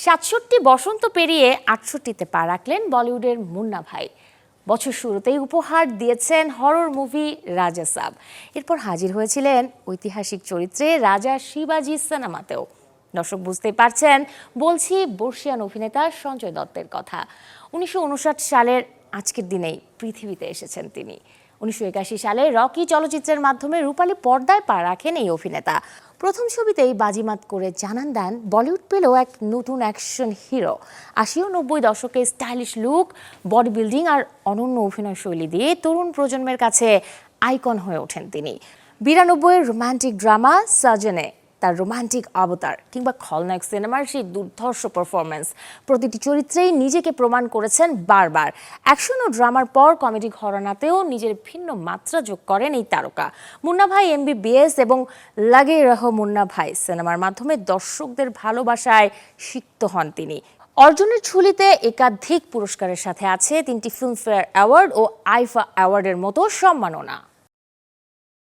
৬৭ বসন্ত পেরিয়ে ৬৮তে পা রাখলেন বলিউডের মুন্না ভাই। বছর শুরুতেই উপহার দিয়েছেন হরর মুভি রাজা সাব। এরপর হাজির হয়েছিলেন ঐতিহাসিক চরিত্রে রাজা শিবাজি সিনেমাতেও। দর্শক বুঝতেই পারছেন বলছি বর্ষিয়ান অভিনেতা সঞ্জয় দত্তের কথা। ১৯৫৯ সালের আজকের দিনেই পৃথিবীতে এসেছেন তিনি। ১৯৮১ সালে রকি চলচ্চিত্রের মাধ্যমে রূপালী পর্দায় পা রাখেন এই অভিনেতা। প্রথম ছবিতেই বাজিমাত করে জানান দেন বলিউড পেল এক নতুন অ্যাকশন হিরো। ৮০ ও ৯০ দশকে স্টাইলিশ লুক, বডি বিল্ডিং আর অনন্য অভিনয় শৈলী দিয়ে তরুণ প্রজন্মের কাছে আইকন হয়ে ওঠেন তিনি। ৯২-এর রোমান্টিক ড্রামা সাজনে তার রোমান্টিক অবতার কিংবা খলনায়ক সিনেমার সেই দুর্ধর্ষ পারফরমেন্স, প্রতিটি চরিত্রেই নিজেকে প্রমাণ করেছেন বারবার। অ্যাকশন ও ড্রামার পর কমেডি ঘরানাতেও নিজের ভিন্ন মাত্রা যোগ করেন এই তারকা। মুন্না ভাই MBBS এবং লাগে রহ মুন্না ভাই সিনেমার মাধ্যমে দর্শকদের ভালোবাসায় সিক্ত হন তিনি। অর্জনের ঝুলিতে একাধিক পুরস্কারের সাথে আছে 3টি ফিল্মফেয়ার অ্যাওয়ার্ড ও আইফা অ্যাওয়ার্ডের মতো সম্মাননা।